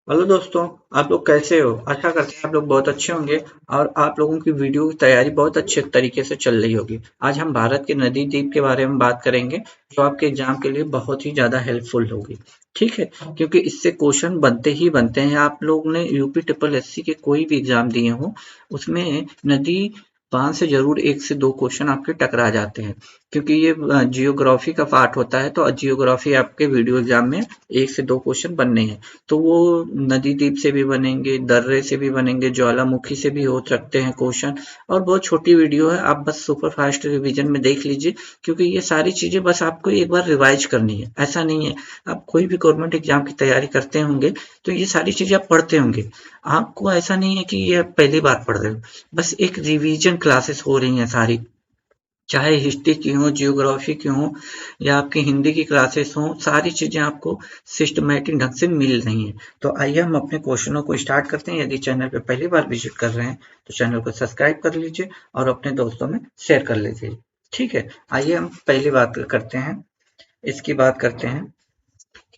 Hello दोस्तों। आप लोग कैसे हो? आशा करते हैं आप लोग बहुत अच्छे होंगे और आप लोगों की वीडियो की तैयारी बहुत अच्छे तरीके से चल रही होगी। आज हम भारत के नदी द्वीप के बारे में बात करेंगे जो आपके एग्जाम के लिए बहुत ही ज़्यादा हेल्पफुल होगी। ठीक है, क्योंकि इससे क्वेश्चन बनते ही बनते हैं। आप लोग ने यूपी ट्रिपल एससी के कोई भी एग्जाम दिए हो उसमें नदी बांध से जरूर एक से दो क्वेश्चन आपके टकरा जाते हैं, क्योंकि ये जियोग्राफी का पार्ट होता है। तो जियोग्राफी आपके वीडियो एग्जाम में एक से दो क्वेश्चन बनने हैं। तो वो नदी द्वीप से भी बनेंगे, दर्रे से भी बनेंगे, ज्वालामुखी से भी हो सकते हैं क्वेश्चन। और बहुत छोटी वीडियो है, आप बस सुपर फास्ट रिवीजन में देख लीजिए, क्योंकि ये सारी चीजें बस आपको एक बार रिवाइज करनी है। ऐसा नहीं है, आप कोई भी गवर्नमेंट एग्जाम की तैयारी करते होंगे तो ये सारी चीजें आप पढ़ते होंगे। आपको ऐसा नहीं है कि ये आप पहली बार पढ़ रहे हो, बस एक रिवीजन क्लासेस हो रही हैं सारी। चाहे हिस्ट्री की हो, जियोग्राफी की हो या आपकी हिंदी की क्लासेस हो, सारी चीजें आपको सिस्टमेटिक ढंग से मिल रही हैं। तो आइए हम अपने क्वेश्चनों को स्टार्ट करते हैं। यदि चैनल पे पहली बार विजिट कर रहे हैं तो चैनल को सब्सक्राइब कर लीजिए और अपने दोस्तों में शेयर कर लीजिए। ठीक है, आइए हम पहली बात करते हैं। इसकी बात करते हैं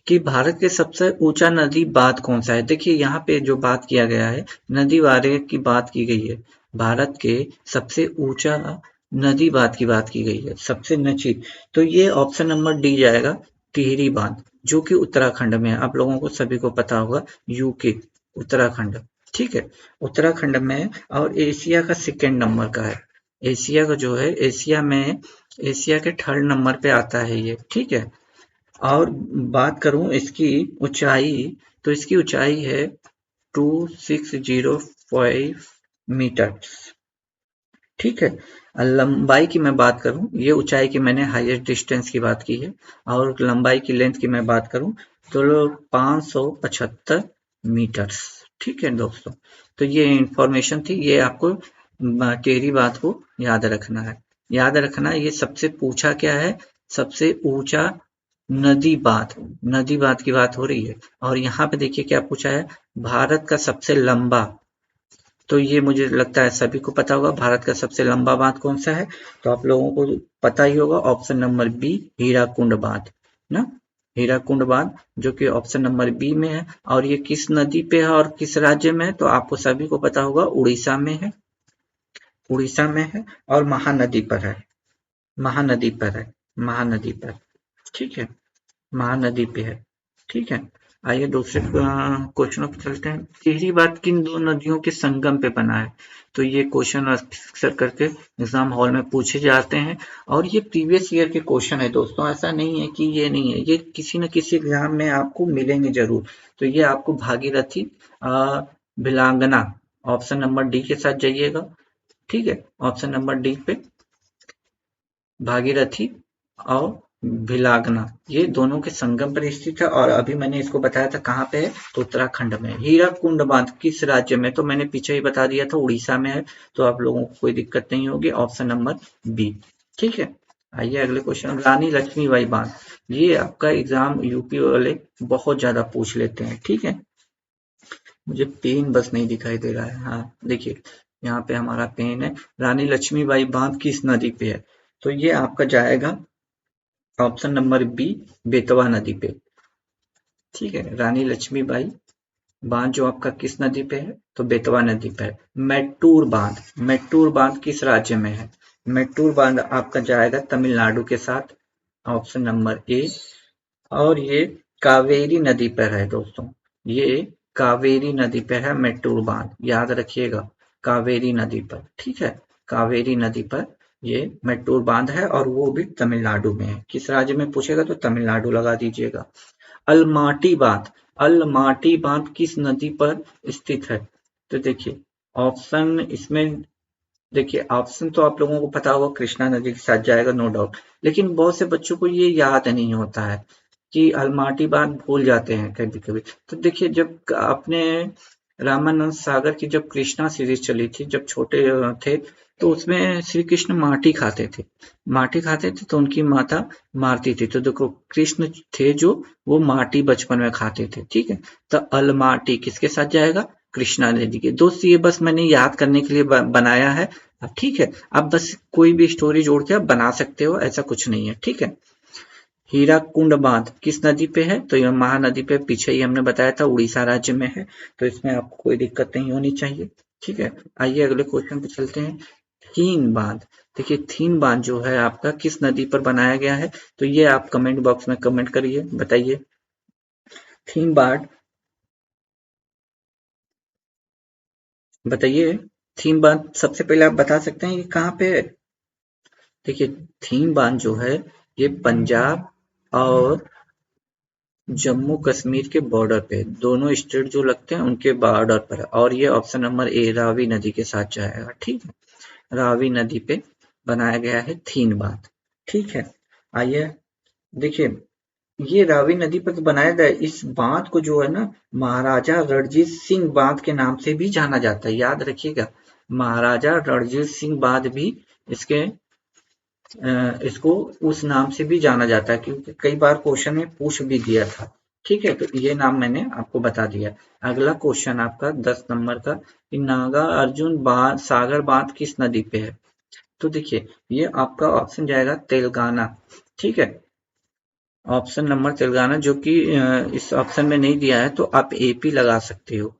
कि भारत के सबसे ऊंचा नदी बांध कौन सा है। देखिए यहाँ पे जो बात किया गया है, नदी बारे की बात की गई है। भारत के सबसे ऊंचा नदी बांध की बात की गई है, सबसे नची। तो ये ऑप्शन नंबर डी जाएगा, टिहरी बांध, जो कि उत्तराखंड में है। आप लोगों को सभी को पता होगा, यूके, उत्तराखंड। ठीक है, उत्तराखंड में है और एशिया का सेकेंड नंबर का है। एशिया का जो है, एशिया में एशिया के थर्ड नंबर पे आता है ये। ठीक है, और बात करूं इसकी ऊंचाई, तो इसकी ऊंचाई है 2605 मीटर। ठीक है, लंबाई की मैं बात करूं, ये ऊंचाई की मैंने हाईएस्ट डिस्टेंस की बात की है। और लंबाई की लेंथ की मैं बात करूं तो 575 मीटर्स। ठीक है दोस्तों, तो ये इंफॉर्मेशन थी, ये आपको टेरी बात को याद रखना है। याद रखना, ये सबसे पूछा क्या है, सबसे ऊंचा नदी बांध। नदी बांध की बात हो रही है। और यहाँ पे देखिए क्या पूछा है, भारत का सबसे लंबा। तो ये मुझे लगता है सभी को पता होगा, भारत का सबसे लंबा बांध कौन सा है। तो आप लोगों को पता ही होगा, ऑप्शन नंबर बी, हीराकुंड बांध ना। हीराकुंड बांध, जो कि ऑप्शन नंबर बी में है। और ये किस नदी पे है और किस राज्य में है, तो आपको सभी को पता होगा, उड़ीसा में है। उड़ीसा में है और महानदी पर है। महानदी पर है, महानदी पर। ठीक है, महानदी पे है। ठीक है, आइए दूसरे क्वेश्चनों पे चलते हैं। टिहरी बांध किन दो नदियों के संगम पे बना है। तो ये क्वेश्चन अक्सर करके एग्जाम हॉल में पूछे जाते हैं और ये प्रीवियस ईयर के क्वेश्चन है दोस्तों। ऐसा नहीं है कि ये नहीं है, ये किसी न किसी एग्जाम में आपको मिलेंगे जरूर। तो ये आपको Bhagirathi Bhilangana, option number D के साथ जाइएगा। ठीक है, ऑप्शन नंबर डी पे भागीरथी और भिलागना, ये दोनों के संगम पर स्थित है। और अभी मैंने इसको बताया था कहाँ पे है, तो उत्तराखंड में। हीराकुंड बांध किस राज्य में, तो मैंने पीछे ही बता दिया था, उड़ीसा में है। तो आप लोगों को कोई दिक्कत नहीं होगी, ऑप्शन नंबर बी। ठीक है, आइए अगले क्वेश्चन। रानी लक्ष्मीबाई बांध, ये आपका एग्जाम यूपी वाले बहुत ज्यादा पूछ लेते हैं। ठीक है, मुझे पेन बस नहीं दिखाई दे रहा है। हाँ देखिए, यहाँ पे हमारा पेन है। रानी लक्ष्मीबाई बांध किस नदी पे है, तो ये आपका जाएगा ऑप्शन नंबर बी, बेतवा नदी पे। ठीक है, रानी लक्ष्मीबाई बांध जो आपका किस नदी पे है, तो बेतवा नदी पे है। मेट्टूर बांध, मेट्टूर बांध किस राज्य में है, मेट्टूर बांध आपका जाएगा तमिलनाडु के साथ, ऑप्शन नंबर ए। और ये कावेरी नदी पर है दोस्तों, ये कावेरी नदी पर है मेट्टूर बांध, याद रखिएगा, कावेरी नदी पर। ठीक है, कावेरी नदी पर ये मेट्टूर बांध है और वो भी तमिलनाडु में है। किस राज्य में पूछेगा तो तमिलनाडु लगा दीजिएगा। अलमाटी बांध, अलमाटी बांध किस नदी पर स्थित है, तो देखिए ऑप्शन इसमें, देखिए ऑप्शन तो आप लोगों को पता होगा, कृष्णा नदी के साथ जाएगा नो डाउट। लेकिन बहुत से बच्चों को ये याद नहीं होता है कि अलमाटी बांध भूल जाते हैं कभी कभी। तो देखिए, जब अपने रामानंद सागर की जब कृष्णा सीरीज चली थी, जब छोटे थे, तो उसमें श्री कृष्ण माटी खाते थे। माटी खाते थे तो उनकी माता मारती थी। तो देखो, कृष्ण थे जो, वो माटी बचपन में खाते थे। ठीक है, तो अलमाटी किसके साथ जाएगा, कृष्णा नदी के। दोस्त ये बस मैंने याद करने के लिए बनाया है। ठीक है, आप बस कोई भी स्टोरी जोड़ के आप बना सकते हो, ऐसा कुछ नहीं है। ठीक है, हीराकुंड बांध किस नदी पे है? तो यह महानदी पे, पीछे ही हमने बताया था उड़ीसा राज्य में है, तो इसमें आपको कोई दिक्कत नहीं होनी चाहिए। ठीक है, आइए अगले क्वेश्चन पे चलते हैं। थीन बांध, देखिए थीन बांध जो है आपका किस नदी पर बनाया गया है? तो ये आप कमेंट बॉक्स में कमेंट करिए, बताइए। थीन बांध बताइए, थीन बांध सबसे पहले आप बता सकते हैं ये कहाँ पे है? देखिए थीन बांध जो है ये पंजाब और जम्मू कश्मीर के बॉर्डर पे, दोनों स्टेट जो लगते हैं उनके बॉर्डर पर है, और ये ऑप्शन नंबर ए रावी नदी के साथ जाएगा। ठीक है, रावी नदी पे बनाया गया है थीन बांध। ठीक है, आइए देखिए, ये रावी नदी पर तो बनाया गया है। इस बांध को जो है ना महाराजा रणजीत सिंह बांध के नाम से भी जाना जाता है, याद रखिएगा। महाराजा रणजीत सिंह बांध भी इसके इसको उस नाम से भी जाना जाता है, क्योंकि कई बार क्वेश्चन में पूछ भी दिया था। ठीक है, तो ये नाम मैंने आपको बता दिया। अगला क्वेश्चन आपका 10 नंबर का, कि नागा अर्जुन बांध सागर बांध किस नदी पे है? तो देखिए ये आपका ऑप्शन जाएगा तेलंगाना। ठीक है, ऑप्शन नंबर तेलंगाना, जो कि इस ऑप्शन में नहीं दिया है, तो आप एपी लगा सकते हो,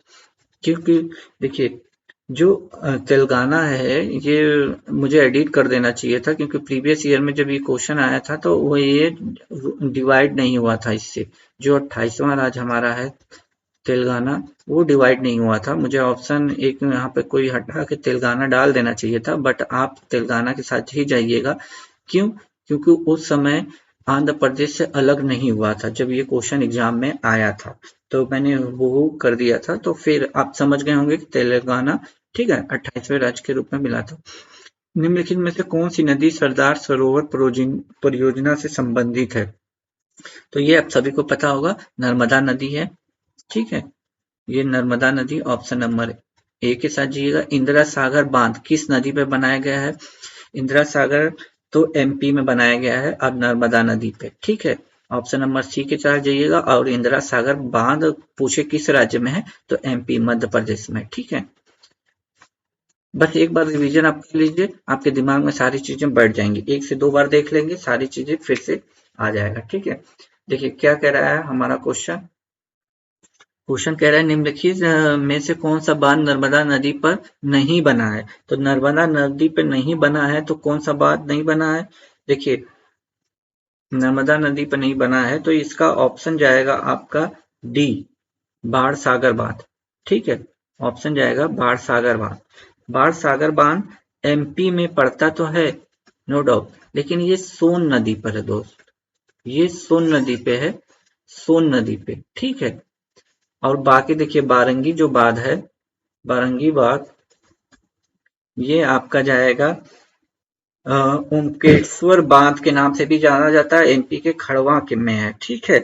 क्योंकि देखिए जो तेलंगाना है ये मुझे एडिट कर देना चाहिए था, क्योंकि प्रीवियस ईयर में जब ये क्वेश्चन आया था तो वो ये डिवाइड नहीं हुआ था इससे। जो 28वां राज्य हमारा है तेलंगाना, वो डिवाइड नहीं हुआ था। मुझे ऑप्शन एक यहाँ पे कोई हटा के तेलंगाना डाल देना चाहिए था, बट आप तेलंगाना के साथ ही जाइएगा। क्यों? क्योंकि उस समय आंध्र प्रदेश से अलग नहीं हुआ था जब ये क्वेश्चन एग्जाम में आया था, तो मैंने वो कर दिया था। तो फिर आप समझ गए होंगे कि तेलंगाना, ठीक है, 28वें राज्य के रूप में मिला था। निम्नलिखित में से कौन सी नदी सरदार सरोवर परियोजना से संबंधित है? तो ये आप सभी को पता होगा, नर्मदा नदी है। ठीक है, ये नर्मदा नदी ऑप्शन नंबर ए के साथ जाइएगा। इंदिरा सागर बांध किस नदी पे बनाया गया है? इंदिरा सागर तो एमपी में बनाया गया है, और नर्मदा नदी पे। ठीक है, ऑप्शन नंबर सी के साथ जाइएगा। और इंदिरा सागर बांध पूछे किस राज्य में है? तो एमपी, मध्य प्रदेश में। ठीक है, बस एक बार रिवीजन आप कर लीजिए, आपके दिमाग में सारी चीजें बैठ जाएंगी। 1 से 2 बार देख लेंगे, सारी चीजें फिर से आ जाएगा। ठीक है, देखिए क्या कह रहा है हमारा क्वेश्चन। क्वेश्चन कह रहा है निम्नलिखित में से कौन सा बांध नर्मदा नदी पर नहीं बना है? तो नर्मदा नदी पे नहीं बना है, तो कौन सा बांध नहीं बना है? देखिए नर्मदा नदी पर नहीं बना है, तो इसका ऑप्शन जाएगा आपका डी, बाढ़ सागर बांध। ठीक है, ऑप्शन जाएगा बाढ़ सागर बांध। बाढ़ सागर बांध एमपी में पड़ता तो है, नो डाउट, लेकिन ये सोन नदी पर है दोस्त, ये सोन नदी पे है, सोन नदी पे। ठीक है, और बाकी देखिए बारंगी जो बांध है, बारंगी बांध, ये आपका जाएगा ओमकेश्वर बांध के नाम से भी जाना जाता है, एमपी के खड़वा के में है। ठीक है,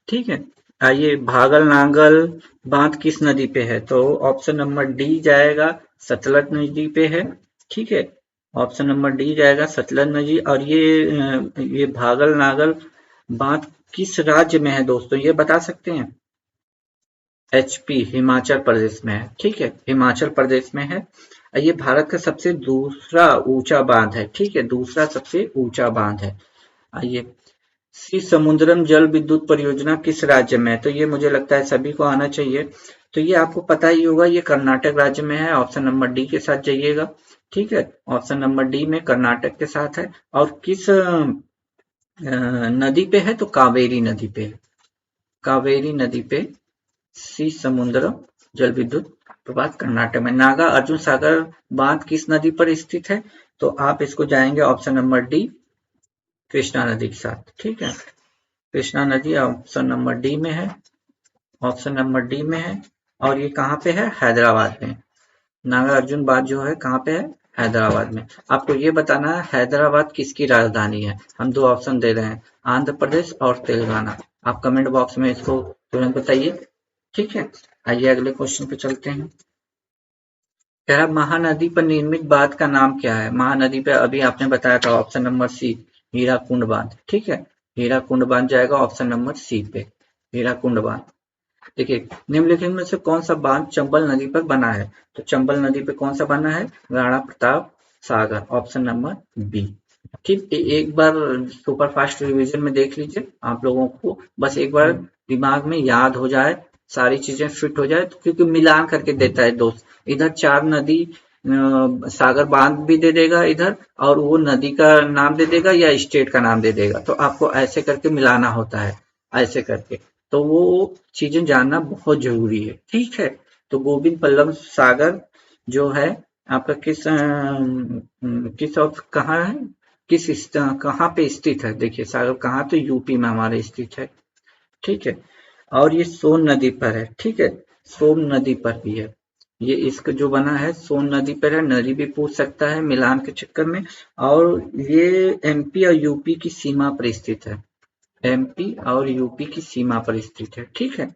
ठीक है, आइए भागल नागल बांध किस नदी पे है? तो ऑप्शन नंबर डी जाएगा, सतलज नदी पे है। ठीक है, ऑप्शन नंबर डी जाएगा सतलज नदी। और ये भागल नागल बांध किस राज्य में है दोस्तों, ये बता सकते हैं? एचपी, हिमाचल प्रदेश में है। ठीक है, हिमाचल प्रदेश में है। ये भारत का सबसे दूसरा ऊंचा बांध है। ठीक है, दूसरा सबसे ऊंचा बांध है। आइए, श्री समुद्रम जल विद्युत परियोजना किस राज्य में है? तो ये मुझे लगता है सभी को आना चाहिए, तो ये आपको पता ही होगा, ये कर्नाटक राज्य में है। ऑप्शन नंबर डी के साथ जाइएगा। ठीक है, ऑप्शन नंबर डी में कर्नाटक के साथ है। और किस नदी पे है? तो कावेरी नदी पे है, कावेरी नदी पे श्री समुद्रम जल विद्युत प्रपात कर्नाटक में। नागा अर्जुन सागर बांध किस नदी पर स्थित है? तो आप इसको जाएंगे ऑप्शन नंबर डी, कृष्णा नदी के साथ। ठीक है, कृष्णा नदी ऑप्शन नंबर डी में है, ऑप्शन नंबर डी में है। और ये कहाँ पे है? हैदराबाद में। नागा अर्जुन बांध जो है कहाँ पे है? हैदराबाद में। आपको ये बताना है हैदराबाद किसकी राजधानी है। हम 2 ऑप्शन दे रहे हैं, आंध्र प्रदेश और तेलंगाना। आप कमेंट बॉक्स में इसको तुरंत बताइए। ठीक है, आइए अगले क्वेश्चन पे चलते हैं। कह रहा महानदी पर निर्मित बांध का नाम क्या है? महानदी पे अभी आपने बताया था, ऑप्शन नंबर सी, हीराकुंड बांध। ठीक है, हीराकुंड बांध जाएगा ऑप्शन नंबर सी पे, हीराकुंड बांध। देखिए निम्नलिखित में से कौन सा बांध चंबल नदी पर बना है? तो चंबल नदी पे कौन सा बना है? Rana Pratap Sagar, option number B. ठीक, एक बार सुपर फास्ट रिवीजन में देख लीजिए, आप लोगों को बस एक बार दिमाग में याद हो जाए, सारी चीजें फिट हो जाए, तो क्योंकि मिलान करके देता है दोस्त। इधर चार नदी सागर बांध भी दे देगा इधर, और वो नदी का नाम दे देगा या स्टेट का नाम दे देगा, तो आपको ऐसे करके मिलाना होता है, ऐसे करके। तो वो चीजें जानना बहुत जरूरी है, ठीक है। तो गोविंद बल्लभ सागर जो है आपका किस ऑफ कहाँ है, कहाँ पे स्थित है, देखिए सागर कहाँ, तो यूपी में हमारे स्थित है, ठीक है। और ये सोन नदी पर है, ठीक है, सोन नदी पर भी है। ये इसका जो बना है सोन नदी पर है, नदी भी पूछ सकता है मिलान के चक्कर में। और ये एमपी और यूपी की सीमा पर स्थित है, एमपी और यूपी की सीमा पर स्थित है, ठीक है।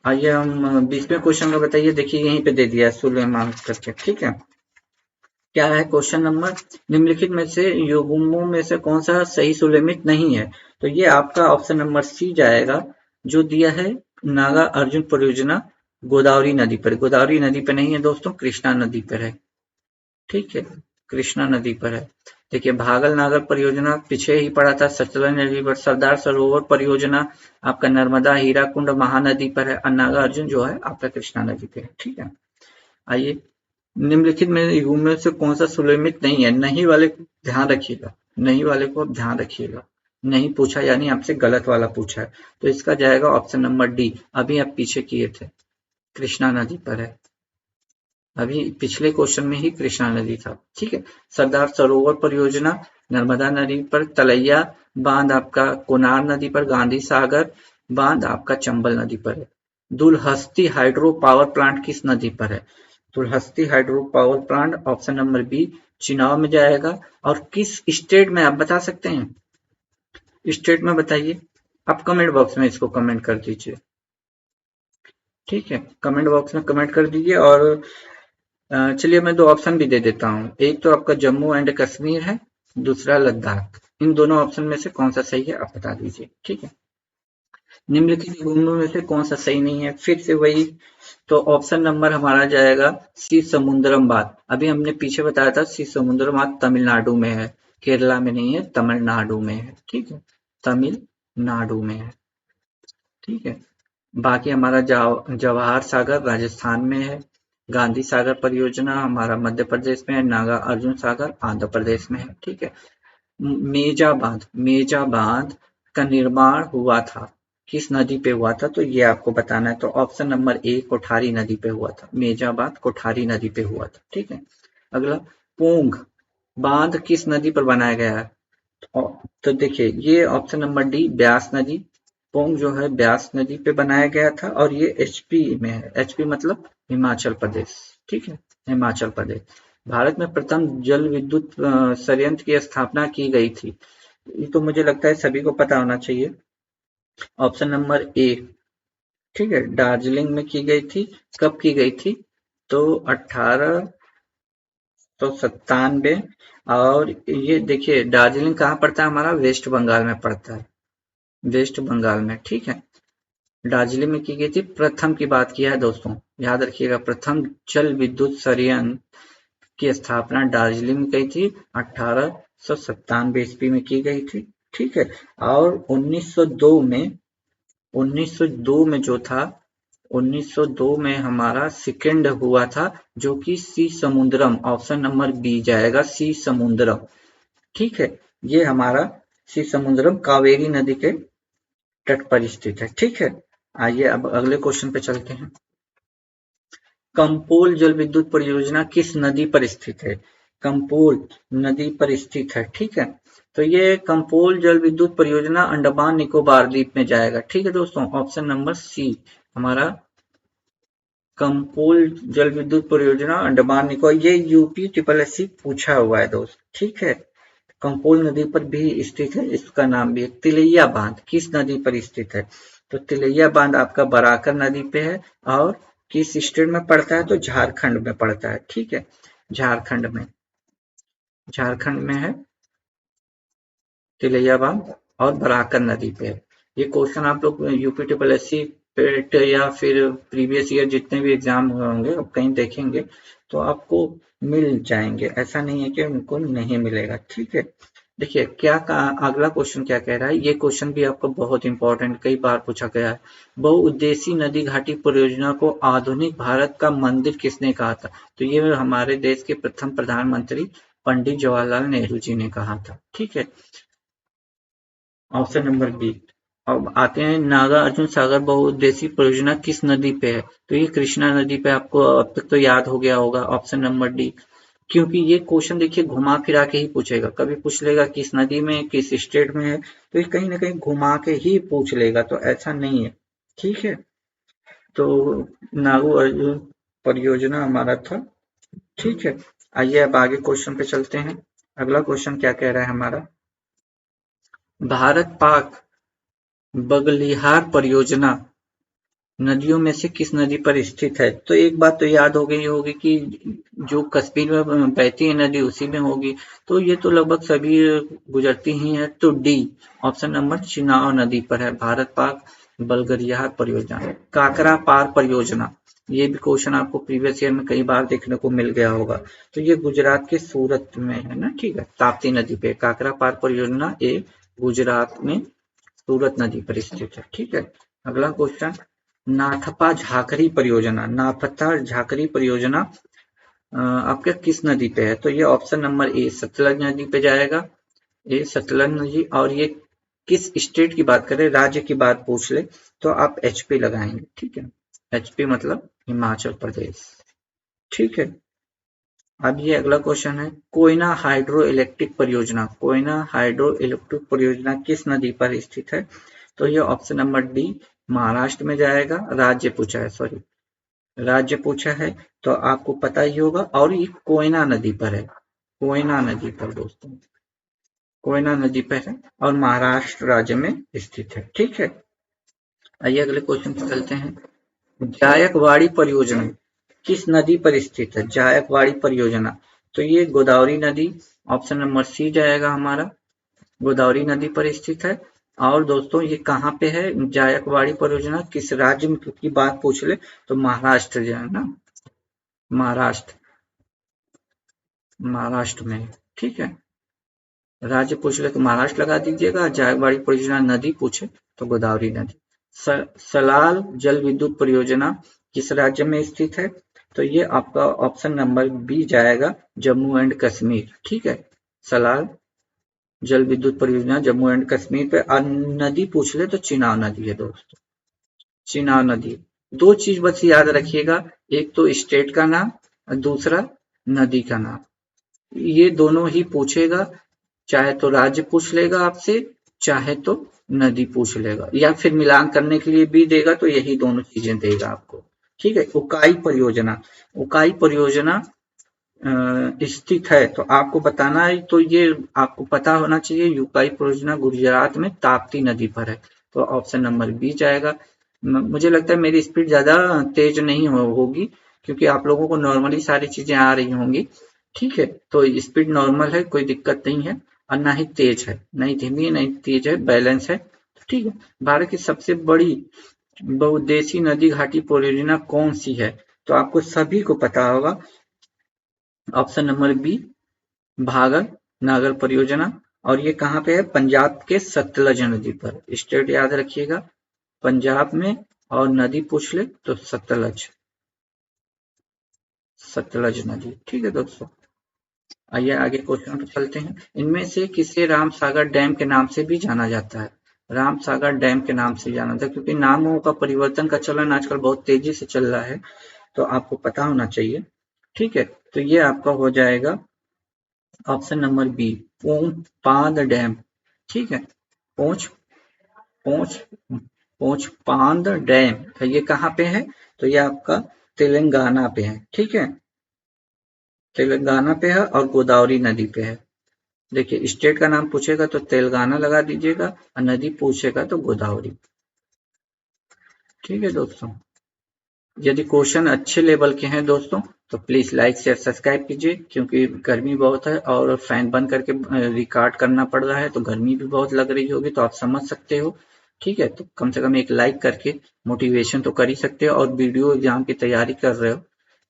आइए हम 20वें क्वेश्चन में बताइए, देखिए यहीं पे दे दिया है सुलेमान करके, ठीक है। क्या है क्वेश्चन नंबर, निम्नलिखित में से युग्मों में से कौन सा सही सुलेमित नहीं है। तो ये आपका ऑप्शन नंबर सी जाएगा, जो दिया है नागा अर्जुन परियोजना गोदावरी नदी पर। गोदावरी नदी पर नहीं है दोस्तों, कृष्णा नदी पर है, ठीक है, कृष्णा नदी पर है। देखिए भागल नागर परियोजना पीछे ही पड़ा था, सतलज नदी पर। सरदार सरोवर परियोजना आपका नर्मदा हीराकुंड महानदी पर है, और नागा अर्जुन जो है आपका कृष्णा नदी पे है, ठीक है। आइए, निम्नलिखित में युग्म से कौन सा सुलेमित नहीं है, नहीं वाले को ध्यान रखिएगा, नहीं वाले को आप ध्यान रखिएगा, नहीं पूछा यानी आपसे गलत वाला पूछा है, तो इसका जाएगा ऑप्शन नंबर डी, अभी आप पीछे किए थे, कृष्णा नदी पर है, अभी पिछले क्वेश्चन में ही कृष्णा नदी था, ठीक है। सरदार सरोवर परियोजना नर्मदा नदी पर, तलैया बांध आपका कोनार नदी पर, गांधी सागर बांध आपका चंबल नदी पर है। दुलहस्ती हाइड्रो पावर प्लांट किस नदी पर है, Dulhasti hydro power plant option number B चुनाव में जाएगा। और किस स्टेट में आप बता सकते हैं, स्टेट में बताइए, आप कमेंट बॉक्स में इसको कमेंट कर दीजिए, ठीक है, कमेंट बॉक्स में कमेंट कर दीजिए। और चलिए मैं दो ऑप्शन भी दे देता हूँ, एक तो आपका जम्मू एंड कश्मीर है, दूसरा लद्दाख, इन दोनों ऑप्शन में से कौन सा सही है आप बता दीजिए, ठीक है। निम्नलिखित निबंधों में से कौन सा सही नहीं है, फिर से वही, तो ऑप्शन नंबर हमारा जाएगा सी समुद्रम बात। अभी हमने पीछे बताया था सी समुद्रम बात तमिलनाडु में है, केरला में नहीं है, तमिलनाडु में है, ठीक है, तमिलनाडु में है, ठीक है। बाकी हमारा जवाहर सागर राजस्थान में है, गांधी सागर परियोजना हमारा मध्य प्रदेश में है, नागा अर्जुन सागर आंध्र प्रदेश में है, ठीक है। मेजा बांध का निर्माण हुआ था, किस नदी पे हुआ था, तो ये आपको बताना है। तो ऑप्शन नंबर ए कोठारी नदी पे हुआ था, मेजा बांध कोठारी नदी पे हुआ था, ठीक है। अगला, पोंग बांध किस नदी पर बनाया गया है, तो देखिए ये ऑप्शन नंबर डी ब्यास नदी, पोंग जो है ब्यास नदी पे बनाया गया था, और ये एचपी में है, एचपी मतलब हिमाचल प्रदेश, ठीक है, हिमाचल प्रदेश। भारत में प्रथम जल विद्युत संयंत्र की स्थापना की गई थी, ये तो मुझे लगता है सभी को पता होना चाहिए, ऑप्शन नंबर ए, ठीक है, दार्जिलिंग में की गई थी। कब की गई थी, तो 1897। और ये देखिए दार्जिलिंग कहाँ पड़ता है, हमारा वेस्ट बंगाल में पड़ता है, वेस्ट बंगाल में, ठीक है। दार्जिलिंग में की गई थी, प्रथम की बात किया है दोस्तों, याद रखिएगा, प्रथम जल विद्युत संयंत्र की स्थापना दार्जिलिंग में की थी, 1897 ईस्वी में की गई थी, ठीक है। और 1902 में, 1902 में जो था, 1902 में हमारा सेकेंड हुआ था, जो कि सी समुद्रम, ऑप्शन नंबर बी जाएगा, सी समुद्रम, ठीक है। ये हमारा सी समुद्रम कावेरी नदी के तट पर स्थित है, ठीक है। आइए अब अगले क्वेश्चन पे चलते हैं। कंपोल जल विद्युत परियोजना किस नदी पर स्थित है, कंपोल नदी पर स्थित है, ठीक है। तो ये कंपोल जल विद्युत परियोजना अंडमान निकोबार द्वीप में जाएगा, ठीक है दोस्तों, ऑप्शन नंबर सी हमारा कंपोल जल विद्युत परियोजना अंडमान निकोबार, ये यूपी ट्रिपल एस सी पूछा हुआ है दोस्त, ठीक है। कंपोल नदी पर भी स्थित है, इसका नाम भी है। तिलैया बांध किस नदी पर स्थित है, तो तिलैया बांध आपका बराकर नदी पे है, और किस स्टेट में पड़ता है, तो झारखंड में पड़ता है, ठीक है, झारखंड में, झारखंड में है तिलैया बांध, और बराकर नदी पे है। ये क्वेश्चन आप लोग यूपी ट्रिपल एस सी पेट या फिर प्रीवियस ईयर जितने भी एग्जाम हुए होंगे आप कहीं देखेंगे, तो आपको मिल जाएंगे, ऐसा नहीं है कि उनको नहीं मिलेगा। ठीक है, देखिए क्या कहा, अगला क्वेश्चन क्या कह रहा है, ये क्वेश्चन भी आपको बहुत इंपॉर्टेंट कई बार पूछा गया है। बहुउद्देशीय नदी घाटी परियोजना को आधुनिक भारत का मंदिर किसने कहा था? तो ये हमारे देश के प्रथम प्रधानमंत्री पंडित जवाहरलाल नेहरू जी ने कहा था। ठीक है, ऑप्शन नंबर बी। अब आते हैं, नागार्जुन सागर बहुउद्देशीय परियोजना किस नदी पे है? तो ये कृष्णा नदी पे, आपको अब तक तो याद हो गया होगा, ऑप्शन नंबर डी। क्योंकि ये क्वेश्चन देखिए घुमा फिरा के ही पूछेगा, कभी पूछ लेगा किस नदी में, किस स्टेट में है, तो ये कहीं ना कहीं घुमा के ही पूछ लेगा, तो ऐसा नहीं है। ठीक है, तो नागू अर्जुन परियोजना हमारा था। ठीक है, आइए अब आगे क्वेश्चन पे चलते हैं। अगला क्वेश्चन क्या कह रहा है हमारा, भारत पाक बगलिहार परियोजना नदियों में से किस नदी पर स्थित है? तो एक बात तो याद हो गई होगी कि जो कश्मीर में बहती है नदी उसी में होगी, तो ये तो लगभग सभी गुजरती ही है, तो डी ऑप्शन नंबर चिनाब नदी पर है भारत पाक बलगरियाहार परियोजना। काकरा पार परियोजना, ये भी क्वेश्चन आपको प्रीवियस ईयर में कई बार देखने को मिल गया होगा, तो ये गुजरात के सूरत में है ना। ठीक है, ताप्ती नदी पे काकरा पार परियोजना, ये गुजरात में सूरत नदी पर स्थित है। ठीक है, अगला क्वेश्चन, नाथपा झाकरी परियोजना, नाथपा झाकरी परियोजना आपके किस नदी पे है? तो ये ऑप्शन नंबर ए सतलज नदी पे जाएगा, ये सतलज नदी। और ये किस स्टेट की बात करें, राज्य की बात पूछ ले तो आप एचपी लगाएंगे। ठीक है, एचपी मतलब हिमाचल प्रदेश। ठीक है, अब ये अगला क्वेश्चन है, कोयना हाइड्रो इलेक्ट्रिक परियोजना, कोयना हाइड्रो इलेक्ट्रिक परियोजना किस नदी पर स्थित है? तो ये ऑप्शन नंबर डी महाराष्ट्र में जाएगा। राज्य पूछा है, सॉरी राज्य पूछा है, तो आपको पता ही होगा, और ये कोयना नदी पर है, कोयना नदी पर दोस्तों, कोयना नदी पर है और महाराष्ट्र राज्य में स्थित है। ठीक है, आइए अगले क्वेश्चन पर चलते हैं, जायकवाड़ी परियोजना किस नदी पर स्थित है? जायकवाड़ी परियोजना, तो ये गोदावरी नदी, ऑप्शन नंबर सी जाएगा हमारा, गोदावरी नदी पर स्थित है। और दोस्तों ये कहाँ पे है जायकवाड़ी परियोजना, किस राज्य में की बात पूछ ले तो महाराष्ट्र जो है ना, महाराष्ट्र, महाराष्ट्र में। ठीक है, राज्य पूछ ले तो महाराष्ट्र लगा दीजिएगा, जायकवाड़ी परियोजना नदी पूछे तो गोदावरी नदी। सलाल जल विद्युत परियोजना किस राज्य में स्थित है? तो ये आपका ऑप्शन नंबर बी जाएगा, जम्मू एंड कश्मीर। ठीक है, सलाल जल विद्युत परियोजना जम्मू एंड कश्मीर पे। और नदी पूछ ले तो चिनाब नदी है दोस्तों, चिनाब नदी। दो चीज बस याद रखिएगा, एक तो स्टेट का नाम और दूसरा नदी का नाम, ये दोनों ही पूछेगा, चाहे तो राज्य पूछ लेगा आपसे, चाहे तो नदी पूछ लेगा, या फिर मिलान करने के लिए भी देगा, तो यही दोनों चीजें देगा आपको। ठीक है, उकाई परियोजना, उकाई परियोजना स्थित है, तो आपको बताना है, तो ये आपको पता होना चाहिए, यूकाई परियोजना गुजरात में ताप्ती नदी पर है, तो ऑप्शन नंबर बी जाएगा। मुझे लगता है मेरी स्पीड ज्यादा तेज नहीं होगी, क्योंकि आप लोगों को नॉर्मली सारी चीजें आ रही होंगी। ठीक है, तो स्पीड नॉर्मल है, कोई दिक्कत नहीं है, और ना ही तेज है, नहीं धीमी है नहीं तेज है, बैलेंस है। ठीक है, भारत की सबसे बड़ी बहुउद्देशीय नदी घाटी परियोजना कौन सी है? तो आपको सभी को पता होगा, ऑप्शन नंबर बी भागर नागर परियोजना। और ये कहाँ पे है? पंजाब के सतलज नदी पर, स्टेट याद रखिएगा पंजाब में, और नदी पूछ ले तो सतलज, सतलज नदी। ठीक है दोस्तों, आइए आगे क्वेश्चन पर चलते हैं, इनमें से किसे राम सागर डैम के नाम से भी जाना जाता है? राम सागर डैम के नाम से जाना था, क्योंकि नामों का परिवर्तन का चलन आजकल बहुत तेजी से चल रहा है, तो आपको पता होना चाहिए। ठीक है, तो ये आपका हो जाएगा ऑप्शन नंबर बी पोंच पांद डैम। ठीक है, पोंच पोंच पोंच पांद डैम, तो ये कहाँ पे है? तो ये आपका तेलंगाना पे है। ठीक है, तेलंगाना पे है और गोदावरी नदी पे है। देखिए स्टेट का नाम पूछेगा तो तेलंगाना लगा दीजिएगा, और नदी पूछेगा तो गोदावरी। ठीक है दोस्तों, यदि क्वेश्चन अच्छे लेवल के हैं दोस्तों, तो प्लीज लाइक शेयर सब्सक्राइब कीजिए, क्योंकि गर्मी बहुत है और फैन बंद करके रिकॉर्ड करना पड़ रहा है, तो गर्मी भी बहुत लग रही होगी, तो आप समझ सकते हो। ठीक है, तो कम से कम एक लाइक करके मोटिवेशन तो कर ही सकते हो, और वीडियो एग्जाम की तैयारी कर रहे हो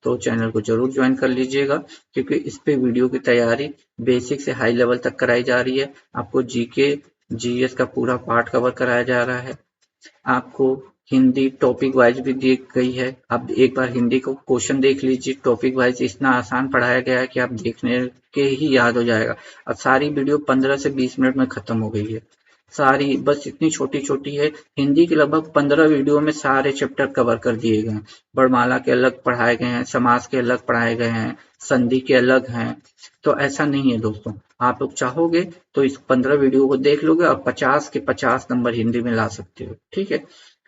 तो चैनल को जरूर ज्वाइन कर लीजिएगा, क्योंकि इस पे वीडियो की तैयारी बेसिक से हाई लेवल तक कराई जा रही है। आपको जीके जीएस का पूरा पार्ट कवर कराया जा रहा है। आपको हिंदी टॉपिक वाइज भी दी गई है। आप एक बार हिंदी को क्वेश्चन देख लीजिए, टॉपिक वाइज इतना आसान पढ़ाया गया है कि आप देखने के ही याद हो जाएगा। और सारी वीडियो 15 से 20 मिनट में खत्म हो गई है, सारी बस इतनी छोटी छोटी है। हिंदी के लगभग 15 वीडियो में सारे चैप्टर कवर कर दिए गए हैं। वर्णमाला के अलग पढ़ाए गए हैं, समास के अलग पढ़ाए गए हैं, संधि के अलग हैं। तो ऐसा नहीं है दोस्तों, आप लोग चाहोगे तो इस 15 वीडियो को देख लोगे और 50 के 50 नंबर हिंदी में ला सकते हो। ठीक है।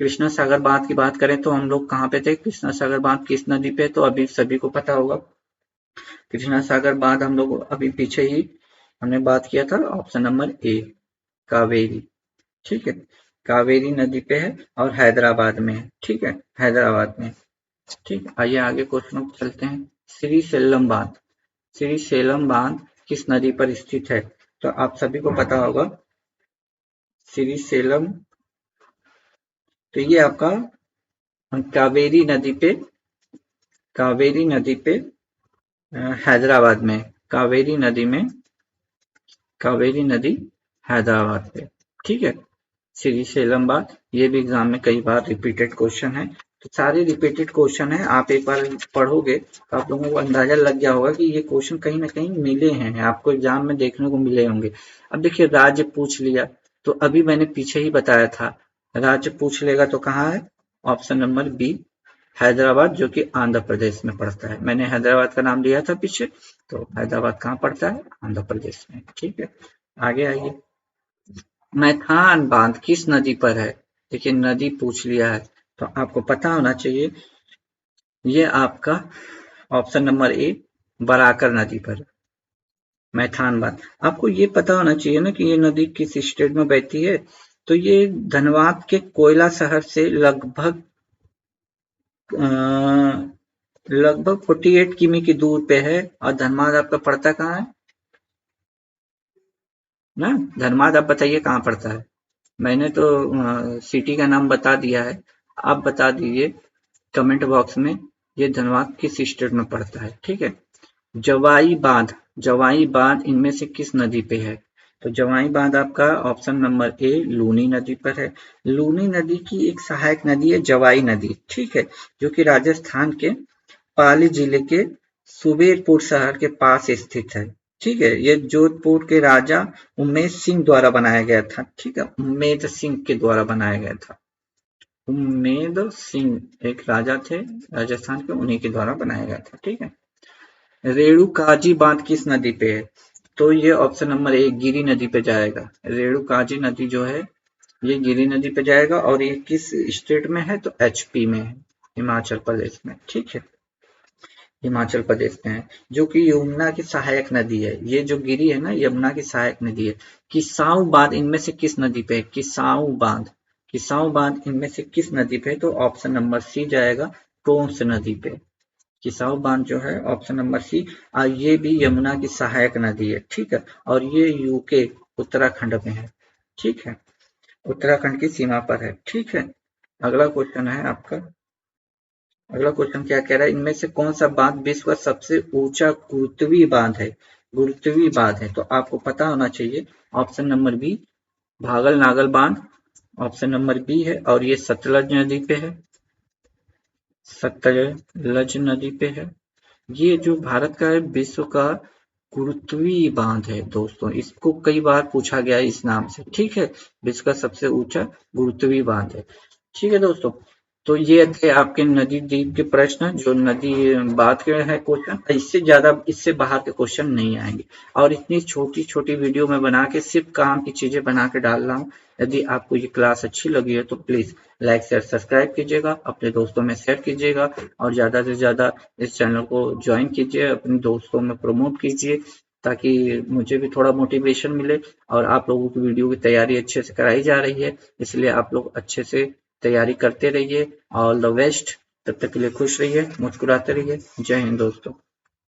कृष्णा सागर बांध की बात करें तो हम लोग कहाँ पे थे? कृष्णा सागर बांध किस नदी पे? तो अभी सभी को पता होगा, कृष्णा सागर बांध हम लोग अभी पीछे ही हमने बात किया था, ऑप्शन नंबर ए कावेरी। ठीक है, कावेरी नदी पे है और हैदराबाद में है। ठीक है, हैदराबाद में। ठीक है, आइए आगे क्वेश्चन पर चलते हैं। श्रीशैलम बांध, श्रीशैलम बांध किस नदी पर स्थित है? तो आप सभी को पता होगा श्रीशैलम, तो ये आपका कावेरी नदी पे, कावेरी नदी पे हैदराबाद में, कावेरी नदी में, कावेरी नदी हैदराबाद पे। ठीक है, श्रीशैलम बांध, ये भी एग्जाम में कई बार रिपीटेड क्वेश्चन है। तो सारे रिपीटेड क्वेश्चन है, आप एक बार पढ़ोगे तो आप लोगों को अंदाजा लग गया होगा कि ये क्वेश्चन कहीं ना कहीं मिले हैं, आपको एग्जाम में देखने को मिले होंगे। अब देखिए, राज्य पूछ लिया तो अभी मैंने पीछे ही बताया था, राज्य पूछ लेगा तो कहाँ है? ऑप्शन नंबर बी हैदराबाद, जो कि आंध्र प्रदेश में पड़ता है। मैंने हैदराबाद का नाम लिया था पीछे, तो हैदराबाद कहाँ पड़ता है? आंध्र प्रदेश में। ठीक है, आगे आइए। मैथान बांध किस नदी पर है? देखिए, नदी पूछ लिया है तो आपको पता होना चाहिए, ये आपका ऑप्शन नंबर ए बराकर नदी पर, मैथान बांध। आपको ये पता होना चाहिए ना कि ये नदी किस स्टेट में बहती है। तो ये धनबाद के कोयला शहर से लगभग 48 किमी की दूर पे है। और धनबाद आपका पड़ता कहाँ है ना? धनबाद आप बताइए कहाँ पड़ता है? मैंने तो सिटी का नाम बता दिया है, आप बता दीजिए कमेंट बॉक्स में ये धनबाद किस स्टेट में पड़ता है। ठीक है, जवाई बांध, जवाई बांध इनमें से किस नदी पे है? तो जवाई बांध आपका ऑप्शन नंबर ए लूनी नदी पर है। लूनी नदी की एक सहायक नदी है जवाई नदी। ठीक है, जो कि राजस्थान के पाली जिले के सुबेरपुर शहर के पास स्थित है। ठीक है, ये जोधपुर के राजा उम्मेद सिंह द्वारा बनाया गया था। ठीक है, उम्मेद सिंह के द्वारा बनाया गया था। उम्मेद सिंह एक राजा थे राजस्थान के, उन्हीं के द्वारा बनाया गया था। ठीक है, रेणुकाजी बांध किस नदी पे है? तो ये ऑप्शन नंबर ए गिरी नदी पे जाएगा। रेणुकाजी नदी जो है ये गिरी नदी पे जाएगा, और ये किस स्टेट में है? तो एचपी में है, हिमाचल प्रदेश में। ठीक है, हिमाचल प्रदेश में है, जो कि यमुना की सहायक नदी है। ये जो गिरी है ना, यमुना की सहायक नदी है। किसाऊ बांध इनमें से किस नदी पे है? किसाऊ बांध, किसाऊ बांध इनमें से किस नदी पे? तो ऑप्शन नंबर सी जाएगा, टोंस नदी पे। किसाऊ बांध जो है ऑप्शन नंबर सी, ये भी यमुना की सहायक नदी है। ठीक है, और ये यूके उत्तराखंड में है। ठीक है, उत्तराखंड की सीमा पर है। ठीक है, अगला क्वेश्चन है आपका, अगला क्वेश्चन क्या कह रहा है? इनमें से कौन सा बांध विश्व का सबसे ऊंचा गुरुत्वीय बांध है? गुरुत्वीय बांध है तो आपको पता होना चाहिए, ऑप्शन नंबर बी भागल नागल बांध, ऑप्शन नंबर बी है, और ये सतलज नदी पे है, सतलज नदी पे है। ये जो भारत का है विश्व का गुरुत्वीय बांध है दोस्तों, इसको कई बार पूछा गया है इस नाम से। ठीक है, विश्व का सबसे ऊंचा गुरुत्वीय बांध है। ठीक है दोस्तों, तो ये थे आपके नदी द्वीप के प्रश्न, जो नदी बात के हैं क्वेश्चन। इससे ज्यादा इससे बाहर के क्वेश्चन नहीं आएंगे, और इतनी छोटी छोटी वीडियो में बना के सिर्फ काम की चीजें बना के डाल रहा हूँ। यदि आपको ये क्लास अच्छी लगी है तो प्लीज लाइक शेयर सब्सक्राइब कीजिएगा, अपने दोस्तों में शेयर कीजिएगा, और ज्यादा से ज्यादा इस चैनल को ज्वाइन कीजिए, अपने दोस्तों में प्रमोट कीजिए, ताकि मुझे भी थोड़ा मोटिवेशन मिले। और आप लोगों की वीडियो की तैयारी अच्छे से कराई जा रही है, इसलिए आप लोग अच्छे से तैयारी करते रहिए। ऑल द बेस्ट, तब तक के लिए खुश रहिए, मुस्कुराते रहिए। जय हिंद दोस्तों।